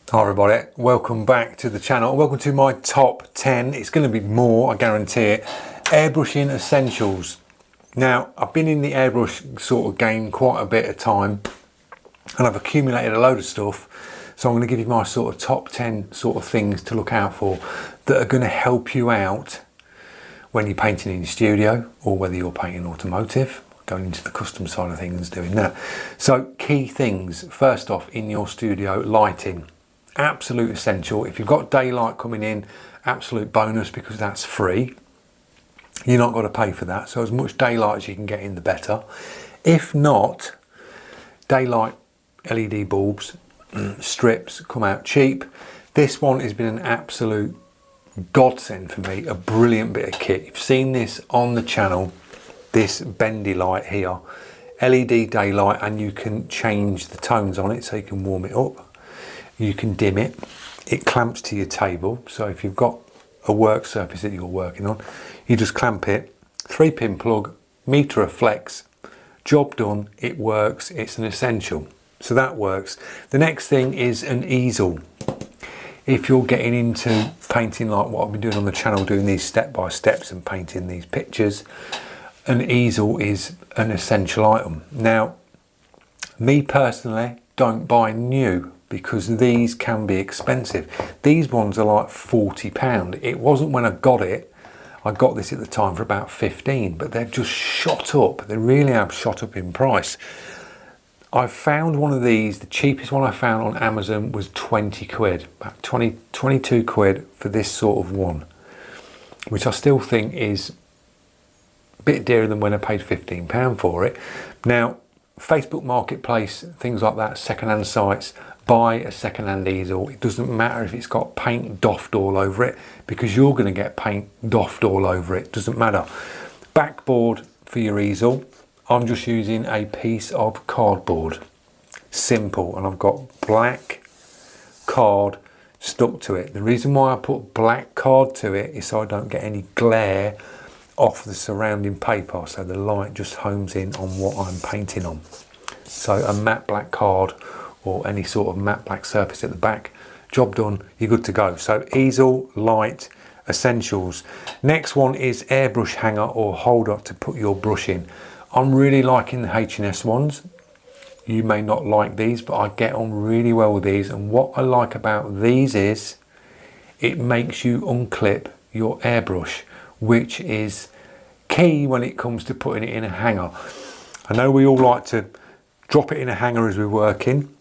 Hi everybody, welcome back to the channel. Welcome to my top 10. It's going to be more, I guarantee it. Airbrushing essentials. Now, I've been in the airbrush sort of game quite a bit of time and I've accumulated a load of stuff. So I'm going to give you my sort of top 10 sort of things to look out for that are going to help you out when you're painting in your studio, or whether you're painting automotive, going into the custom side of things, doing that. So key things, first off, in your studio, lighting. Absolute essential. If you've got daylight coming in, absolute bonus, because that's free. You're not got to pay for that. So as much daylight as you can get in, the better. If not, daylight LED bulbs, strips come out cheap. This one has been an absolute godsend for me, a brilliant bit of kit. You've seen this on the channel, this bendy light here, LED daylight, and you can change the tones on it, so you can warm it up. You can dim it. It clamps to your table, so if you've got a work surface that you're working on, you just clamp it. 3-pin plug, meter of flex, job done. It works. It's an essential, so that works. The next thing is an easel. If you're getting into painting like what I've been doing on the channel, doing these step-by-steps and painting these pictures, an easel is an essential item. Now, me personally, don't buy new, because these can be expensive. These ones are like £40. It wasn't when I got it. I got this at the time for about 15, but they've just shot up. They really have shot up in price. I found one of these, the cheapest one I found on Amazon was 20 quid, about 22 quid for this sort of one, which I still think is a bit dearer than when I paid £15 for it. Now, Facebook Marketplace, things like that, second-hand sites, buy a second-hand easel. It doesn't matter if it's got paint doffed all over it, because you're going to get paint doffed all over it. Doesn't matter. Backboard for your easel. I'm just using a piece of cardboard. Simple. And I've got black card stuck to it. The reason why I put black card to it is so I don't get any glare off the surrounding paper, so the light just homes in on what I'm painting on. So a matte black card or any sort of matte black surface at the back, job done, you're good to go. So easel, light, essentials. Next one is airbrush hanger or holder to put your brush in. I'm really liking the H&S ones. You may not like these, but I get on really well with these. And what I like about these is it makes you unclip your airbrush, which is key when it comes to putting it in a hanger. I know we all like to drop it in a hanger as we're working,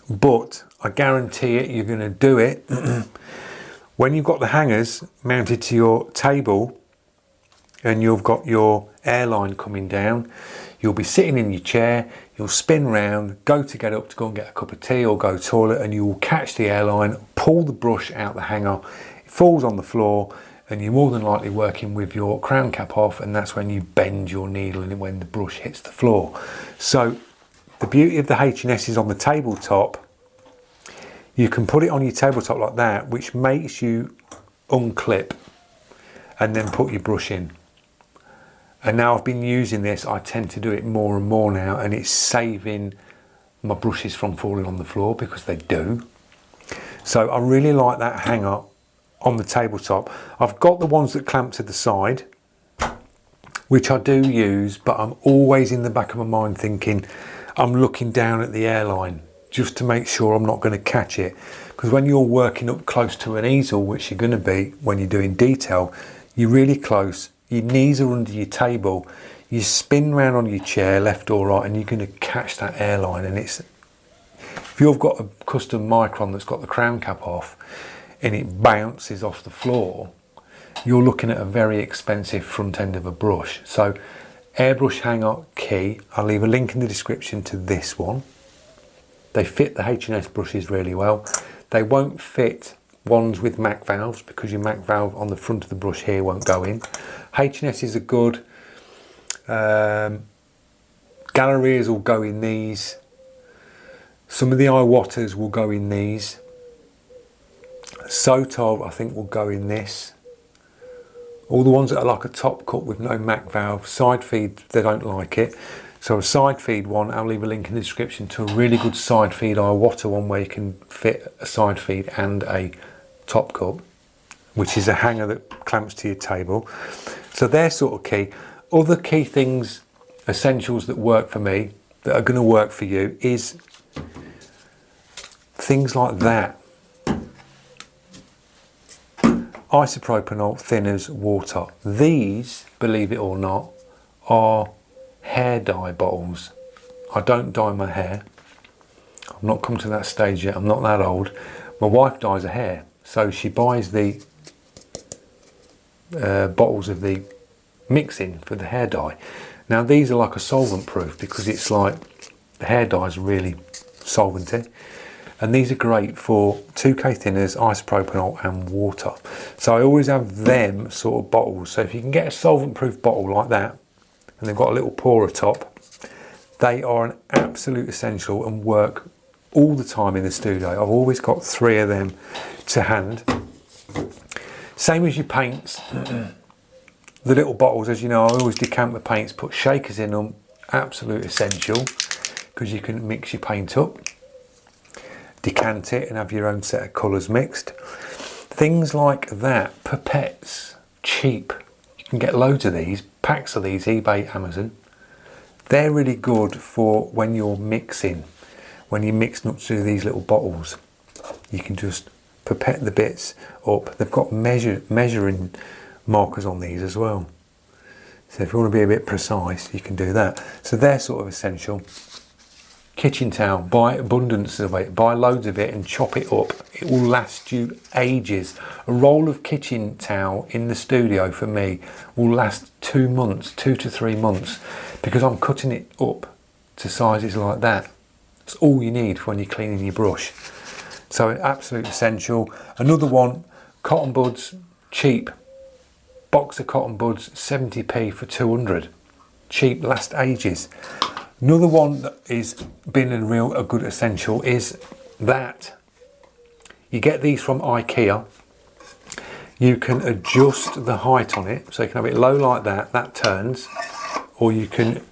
but I guarantee it, you're going to do it when you've got the hangers mounted to your table and you've got your airline coming down. You'll be sitting in your chair, you'll spin round, go to get up to go and get a cup of tea or go toilet, and you will catch the airline, pull the brush out the hanger, it falls on the floor, and you're more than likely working with your crown cap off, and that's when you bend your needle and when the brush hits the floor. So the beauty of the H&S is on the tabletop, you can put it on your tabletop like that, which makes you unclip and then put your brush in. And now I've been using this, I tend to do it more and more now, and it's saving my brushes from falling on the floor, because they do. So I really like that hanger on the tabletop. I've got the ones that clamp to the side, which I do use, but I'm always in the back of my mind thinking, I'm looking down at the airline just to make sure I'm not going to catch it. Because when you're working up close to an easel, which you're going to be when you're doing detail, you're really close, your knees are under your table, you spin round on your chair left or right, and you're going to catch that airline. And it's, if you've got a custom micron that's got the crown cap off and it bounces off the floor, you're looking at a very expensive front end of a brush. So airbrush hanger, key. I'll leave a link in the description to this one. They fit the H&S brushes really well. They won't fit ones with MAC valves, because your MAC valve on the front of the brush here won't go in. H&S is a good. Gaahleri will go in these. Some of the iwatas will go in these. Sotov I think will go in this. All the ones that are like a top cut with no MAC valve, side feed, they don't like it. So a side feed one, I'll leave a link in the description to a really good side feed iwata one where you can fit a side feed and a top cup, which is a hanger that clamps to your table. So they're sort of key. Other key things, essentials that work for me, that are going to work for you, is things like that. Isopropanol, thinners, water. These, believe it or not, are hair dye bottles. I don't dye my hair. I've not come to that stage yet. I'm not that old. My wife dyes her hair, so she buys the bottles of the mixing for the hair dye. Now these are like a solvent proof because it's like the hair dye is really solventy, and these are great for 2K thinners, isopropanol and water. So I always have them sort of bottles. So if you can get a solvent proof bottle like that and they've got a little pourer top, they are an absolute essential and work all the time in the studio. I've always got 3 of them to hand. Same as your paints. The little bottles, as you know, I always decant the paints, put shakers in them, absolute essential, because you can mix your paint up, decant it and have your own set of colours mixed. Things like that, pipettes, cheap. You can get loads of these, packs of these, eBay, Amazon. They're really good for when you're mixing, when you're mixing up to these little bottles. You can just pipette the bits up. They've got measuring markers on these as well. So if you want to be a bit precise, you can do that. So they're sort of essential. Kitchen towel, buy abundance of it, buy loads of it and chop it up. It will last you ages. A roll of kitchen towel in the studio for me will last 2 months, 2 to 3 months, because I'm cutting it up to sizes like that. That's all you need for when you're cleaning your brush. So absolute essential. Another one, cotton buds, cheap. Box of cotton buds, 70p for 200. Cheap, last ages. Another one that is been a good essential is that you get these from IKEA. You can adjust the height on it, so you can have it low like that, that turns, or you can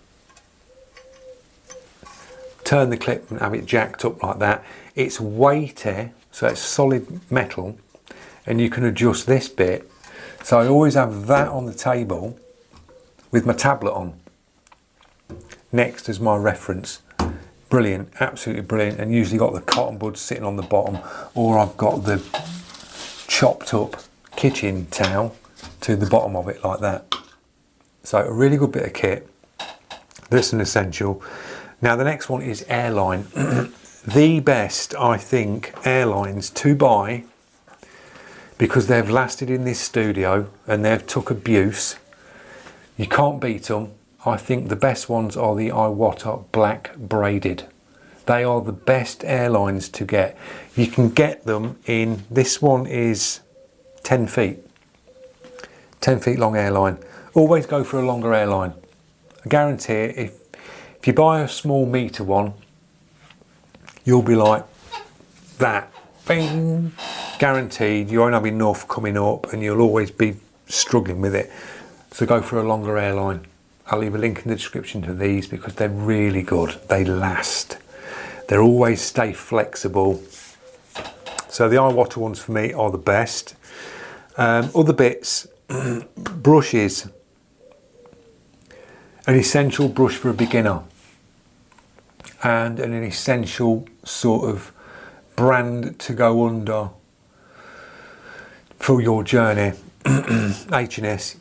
turn the clip and have it jacked up like that. It's weighty, so it's solid metal, and you can adjust this bit. So I always have that on the table with my tablet on next as my reference. Brilliant, absolutely brilliant. And usually got the cotton buds sitting on the bottom, or I've got the chopped up kitchen towel to the bottom of it like that. So a really good bit of kit. This is an essential. Now the next one is Airline. The best, I think, Airlines to buy, because they've lasted in this studio and they've took abuse. You can't beat them. I think the best ones are the iwata black braided. They are the best Airlines to get. You can get them in, this one is 10 feet. 10 feet long Airline. Always go for a longer Airline. I guarantee it, if you buy a small meter one, you'll be like that. Bing! Guaranteed, you won't have enough coming up and you'll always be struggling with it. So go for a longer Airline. I'll leave a link in the description to these because they're really good. They last. They always stay flexible. So the iwata ones for me are the best. Other bits, brushes. An essential brush for a beginner. And an essential sort of brand to go under for your journey. H&S.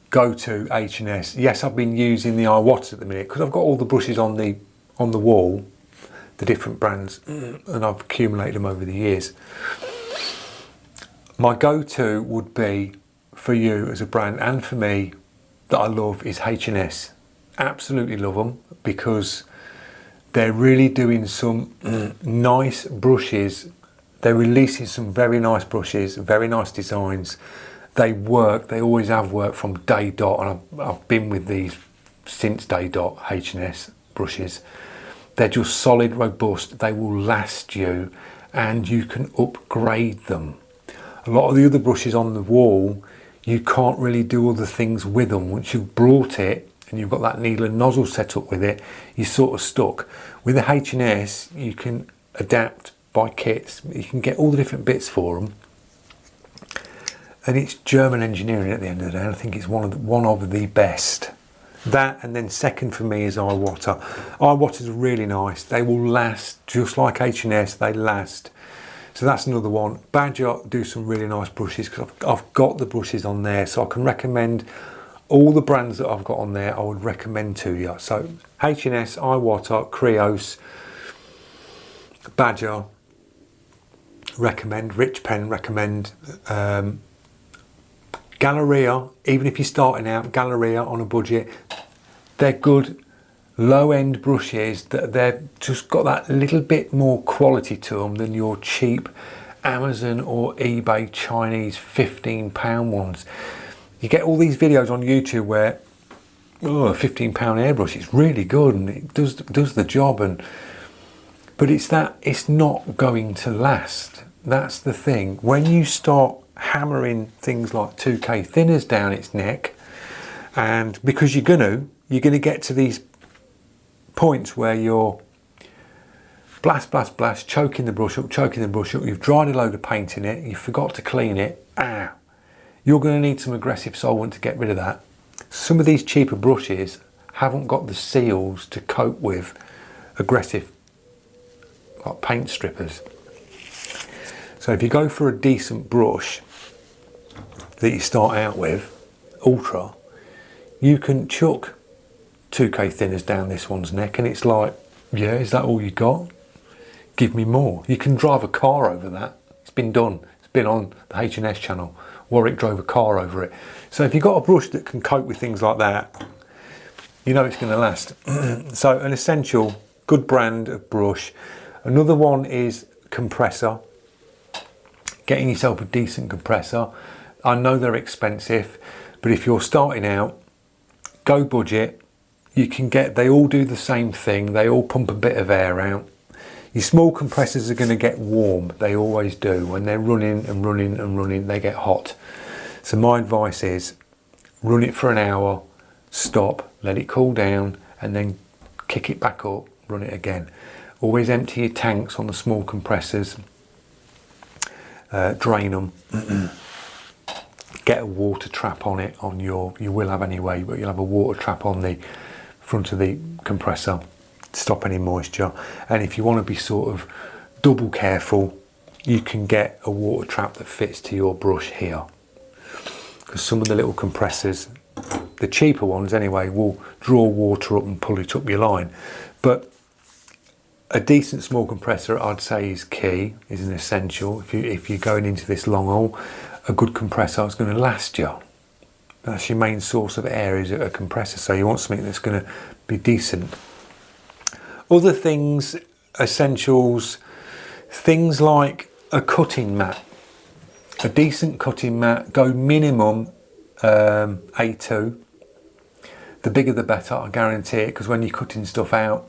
Go to H&S. Yes, I've been using the iwata at the minute because I've got all the brushes on the wall, the different brands, and I've accumulated them over the years. My go-to would be for you as a brand and for me that I love is H&S. Absolutely love them because they're really doing some nice brushes. They're releasing some very nice brushes, very nice designs. They work, they always have worked from day dot, and I've been with these since day dot, H&S brushes. They're just solid, robust, they will last you, and you can upgrade them. A lot of the other brushes on the wall, you can't really do other things with them. Once you've brought it, and you've got that needle and nozzle set up with it, you're sort of stuck. With the H&S, you can adapt by kits. You can get all the different bits for them. And it's German engineering at the end of the day. And I think it's one of the best. That, and then second for me is iwata. Iwata's really nice. They will last, just like H&S, they last. So that's another one. Badger do some really nice brushes, because I've got the brushes on there, so I can recommend all the brands that I've got on there. I would recommend to you. So H&S, iwata, Creos, Badger, recommend. Rich Pen, recommend. Gaahleri, even if you're starting out, Gaahleri on a budget, they're good low-end brushes that they've just got that little bit more quality to them than your cheap Amazon or eBay Chinese £15 ones. You get all these videos on YouTube where, oh, a £15 airbrush is really good and it does the job, but it's not going to last. That's the thing. When you start hammering things like 2K thinners down its neck, and because you're gonna get to these points where you're blast, choking the brush up, you've dried a load of paint in it, you forgot to clean it, you're going to need some aggressive solvent to get rid of that. Some of these cheaper brushes haven't got the seals to cope with aggressive, like paint strippers. So if you go for a decent brush that you start out with, ultra, you can chuck 2K thinners down this one's neck and it's like, yeah, is that all you got? Give me more. You can drive a car over that. It's been done. It's been on the H&S channel. Warwick drove a car over it. So if you've got a brush that can cope with things like that, you know it's going to last. So an essential, good brand of brush. Another one is Compressor. Getting yourself a decent compressor. I know they're expensive, but if you're starting out, go budget. You can get, they all do the same thing. They all pump a bit of air out. Your small compressors are going to get warm. They always do. When they're running and running and running, they get hot. So my advice is run it for an hour, stop, let it cool down, and then kick it back up, run it again. Always empty your tanks on the small compressors. Drain them. Get a water trap on it, you will have anyway, but you'll have a water trap on the front of the compressor to stop any moisture. And if you want to be sort of double careful, you can get a water trap that fits to your brush here, because some of the little compressors, the cheaper ones anyway, will draw water up and pull it up your line. But a decent small compressor, I'd say, is key, is an essential. If you're going into this long haul, a good compressor is going to last you. That's your main source of air, is a compressor. So you want something that's going to be decent. Other things, essentials, things like a cutting mat. A decent cutting mat, go minimum A2. The bigger the better, I guarantee it, because when you're cutting stuff out,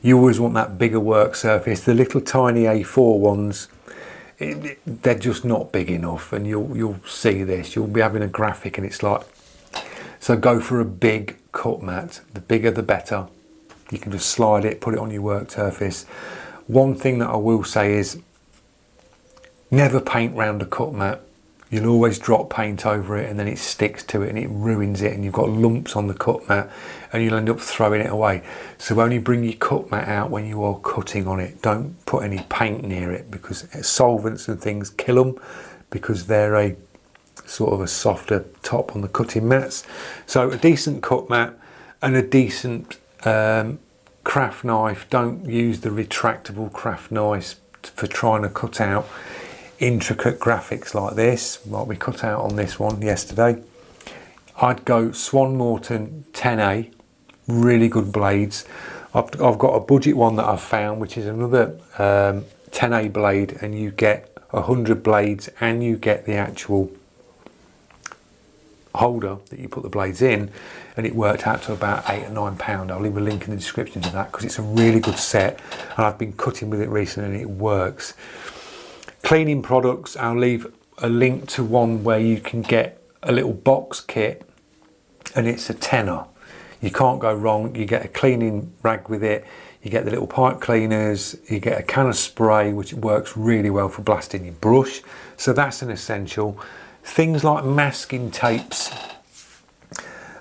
you always want that bigger work surface. The little tiny A4 ones, they're just not big enough, and you'll see this. You'll be having a graphic and it's like, so go for a big cut mat. The bigger the better. You can just slide it, put it on your work surface. One thing that I will say is never paint round a cut mat. You'll always drop paint over it and then it sticks to it and it ruins it, and you've got lumps on the cut mat and you'll end up throwing it away. So only bring your cut mat out when you are cutting on it. Don't put any paint near it, because solvents and things kill them, because they're a sort of a softer top on the cutting mats. So a decent cut mat and a decent craft knife. Don't use the retractable craft knives for trying to cut out intricate graphics like this, like we cut out on this one yesterday. I'd go Swan Morton 10A, really good blades. I've got a budget one that I've found, which is another 10A blade, and you get 100 blades and you get the actual holder that you put the blades in, and it worked out to about £8 or £9. I'll leave a link in the description to that, because it's a really good set and I've been cutting with it recently and it works. Cleaning products, I'll leave a link to one where you can get a little box kit and it's a tenner. You can't go wrong. You get a cleaning rag with it, you get the little pipe cleaners, you get a can of spray which works really well for blasting your brush, so that's an essential. Things like masking tapes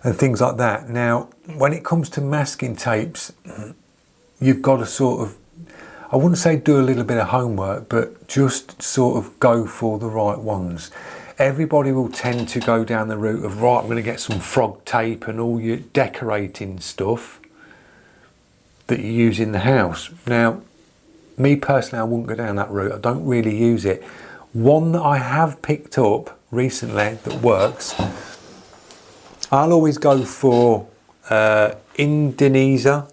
and things like that. Now when it comes to masking tapes, you've got to sort of, I wouldn't say do a little bit of homework, but just sort of go for the right ones. Everybody will tend to go down the route of, right, I'm going to get some frog tape and all your decorating stuff that you use in the house. Now, me personally, I wouldn't go down that route. I don't really use it. One that I have picked up recently that works, I'll always go for Indonesia,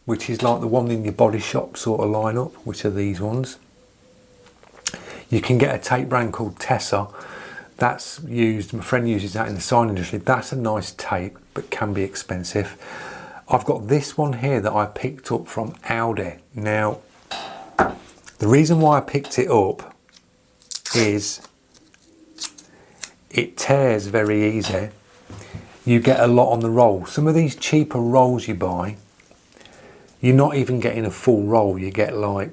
which is like the one in your body shop sort of lineup, which are these ones. You can get a tape brand called Tessa. That's used, my friend uses that in the sign industry. That's a nice tape, but can be expensive. I've got this one here that I picked up from Aldi. Now, the reason why I picked it up is it tears very easy. You get a lot on the roll. Some of these cheaper rolls you buy, you're not even getting a full roll. You get like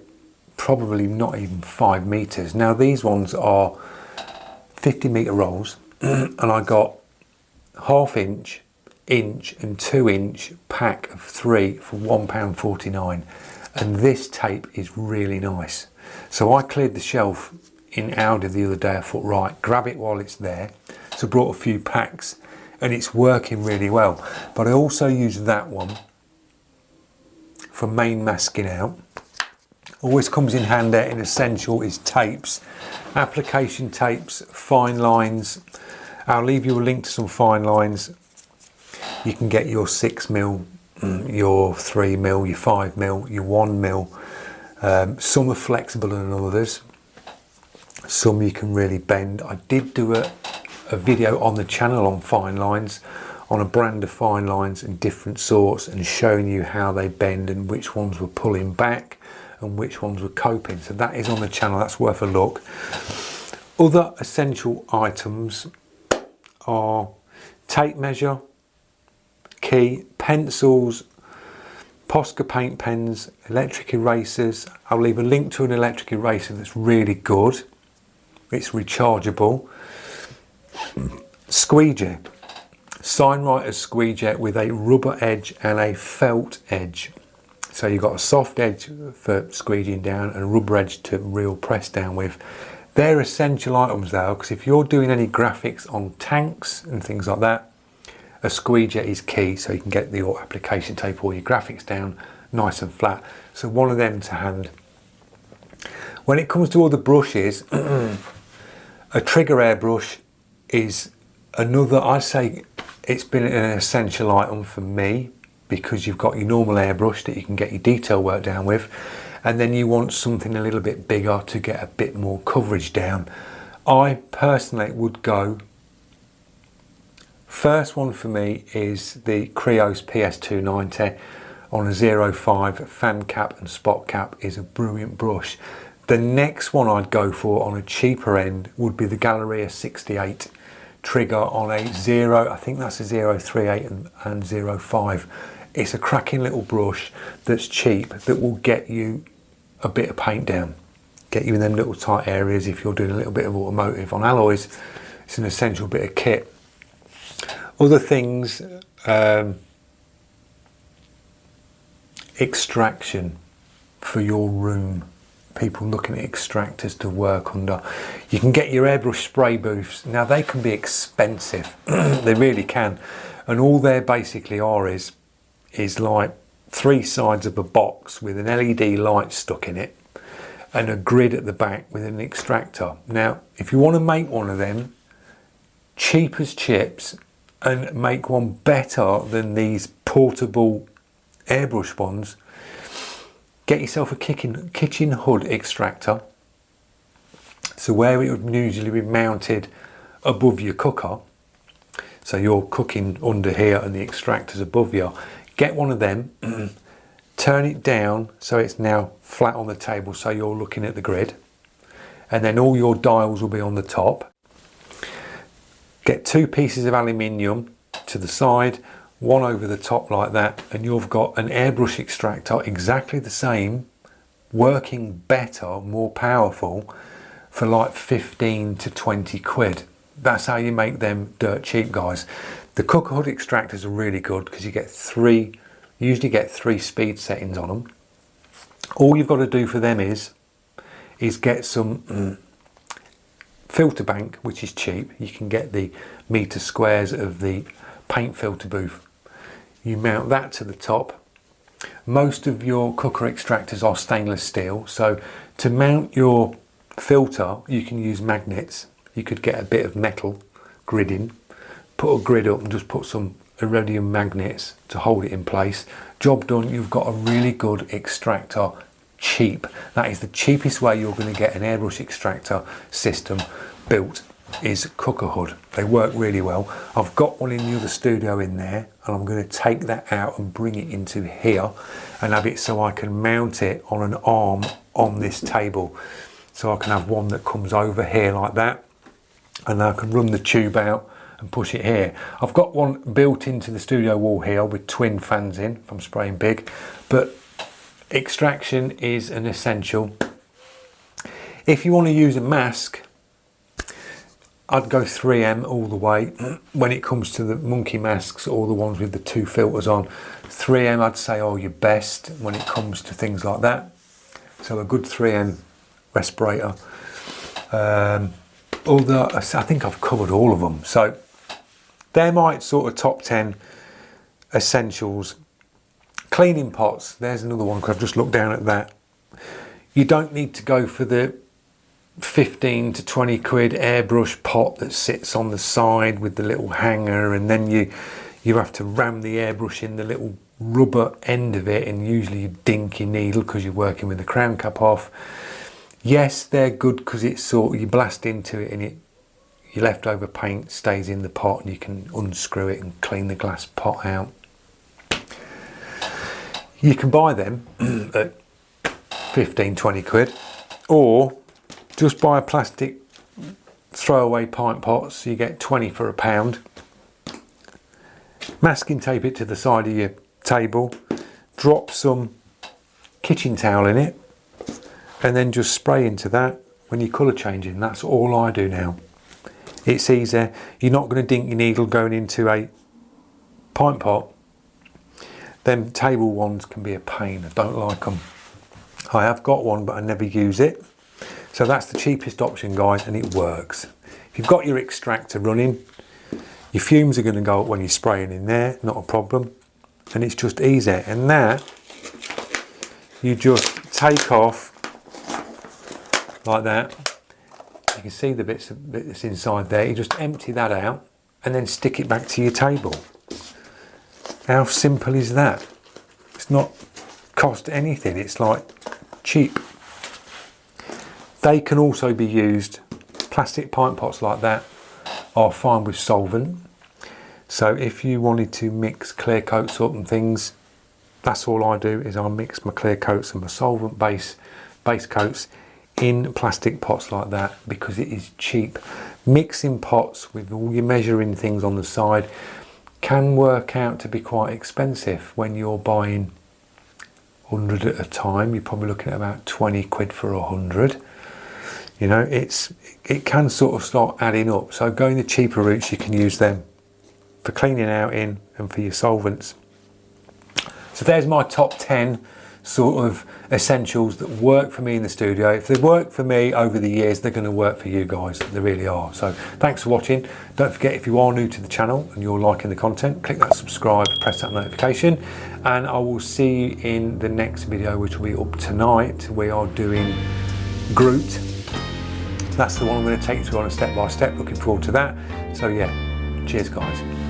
probably not even 5 meters. Now these ones are 50 meter rolls, and I got ½ inch, inch and 2 inch pack of 3 for £1.49, and this tape is really nice. So I cleared the shelf in Aldi the other day. I thought, right, grab it while it's there. So I brought a few packs and it's working really well. But I also use that one for main masking out. Always comes in handy. An essential is tapes, application tapes, fine lines. I'll leave you a link to some fine lines. You can get your 6mm, your 3mm, your 5mm, your 1mm. Some are flexible than others. Some you can really bend. I did do a video on the channel on fine lines, on a brand of fine lines and different sorts, and showing you how they bend and which ones were pulling back and which ones were coping. So that is on the channel, that's worth a look. Other essential items are tape measure, key, pencils, Posca paint pens, electric erasers. I'll leave a link to an electric eraser that's really good. It's rechargeable. Squeegee, sign writer's squeegee with a rubber edge and a felt edge. So you've got a soft edge for squeegeeing down and a rubber edge to real press down with. They're essential items though, because if you're doing any graphics on tanks and things like that, a squeegee is key, so you can get your application tape or your graphics down nice and flat. So one of them to hand. When it comes to other brushes, a trigger airbrush is another, I'd say it's been an essential item for me, because you've got your normal airbrush that you can get your detail work down with, and then you want something a little bit bigger to get a bit more coverage down. I personally would go, first one for me is the Creos PS290 on a 0.5 fan cap and spot cap. Is a brilliant brush. The next one I'd go for on a cheaper end would be the gaahleri 68 trigger on a 0, I think that's a 0.38 and 0.5. It's a cracking little brush that's cheap, that will get you a bit of paint down, get you in them little tight areas if you're doing a little bit of automotive. On alloys, it's an essential bit of kit. Other things, extraction for your room. People looking at extractors to work under. You can get your airbrush spray booths. Now they can be expensive, they really can, and all they basically are is like 3 sides of a box with an LED light stuck in it and a grid at the back with an extractor. Now if you want to make one of them cheap as chips and make one better than these portable airbrush ones, get yourself a kitchen hood extractor. So where it would usually be mounted above your cooker, so you're cooking under here and the extractor's above you, get one of them, turn it down so it's now flat on the table, so you're looking at the grid, and then all your dials will be on the top. Get 2 pieces of aluminium to the side, one over the top like that, and you've got an airbrush extractor exactly the same, working better, more powerful, for like 15 to 20 quid. That's how you make them dirt cheap, guys. The cooker hood extractors are really good because you usually get three speed settings on them. All you've got to do for them is get some filter bank, which is cheap. You can get the meter squares of the paint filter booth. You mount that to the top. Most of your cooker extractors are stainless steel, so to mount your filter you can use magnets. You could get a bit of metal gridding, put a grid up and just put some iridium magnets to hold it in place. Job done, you've got a really good extractor, cheap. That is the cheapest way you're going to get an airbrush extractor system built, is cooker hood. They work really well. I've got one in the other studio in there, and I'm going to take that out and bring it into here and have it so I can mount it on an arm on this table. So I can have one that comes over here like that, and I can run the tube out and push it here. I've got one built into the studio wall here with twin fans in if I'm spraying big, but extraction is an essential. If you want to use a mask, I'd go 3M all the way. When it comes to the monkey masks or the ones with the two filters on, 3M I'd say are your best when it comes to things like that. So a good 3M respirator. Although I think I've covered all of them. So they're my sort of top 10 essentials. Cleaning pots, there's another one because I've just looked down at that. You don't need to go for the 15 to 20 quid airbrush pot that sits on the side with the little hanger, and then you have to ram the airbrush in the little rubber end of it, and usually you dink your needle because you're working with the crown cap off. Yes, they're good because it's sort of, you blast into it and your leftover paint stays in the pot, and you can unscrew it and clean the glass pot out. You can buy them at 15, 20 quid, or just buy a plastic throwaway pint pot, so you get 20 for £1. Masking tape it to the side of your table, drop some kitchen towel in it, and then just spray into that when you're colour changing. That's all I do now. It's easy. You're not going to dink your needle going into a pint pot. Them table ones can be a pain. I don't like them. I have got one, but I never use it. So that's the cheapest option, guys, and it works. If you've got your extractor running, your fumes are going to go up when you're spraying in there, not a problem. And it's just easy. And that, you just take off like that. You can see the bits that's inside there. You just empty that out and then stick it back to your table. How simple is that? It's not cost anything. It's like cheap. They can also be used, plastic pint pots like that are fine with solvent. So if you wanted to mix clear coats up and things, that's all I do, is I mix my clear coats and my solvent base coats in plastic pots like that, because it is cheap. Mixing pots with all your measuring things on the side can work out to be quite expensive. When you're buying 100 at a time, you're probably looking at about 20 quid for 100. You know, it can sort of start adding up. So going the cheaper routes, you can use them for cleaning out in and for your solvents. So there's my top 10 sort of essentials that work for me in the studio. If they work for me over the years, they're going to work for you guys. They really are. So thanks for watching. Don't forget, if you are new to the channel and you're liking the content, click that subscribe, press that notification, and I will see you in the next video, which will be up tonight. We are doing Groot. That's the one I'm going to take you through on a step by step. Looking forward to that. So yeah, cheers guys.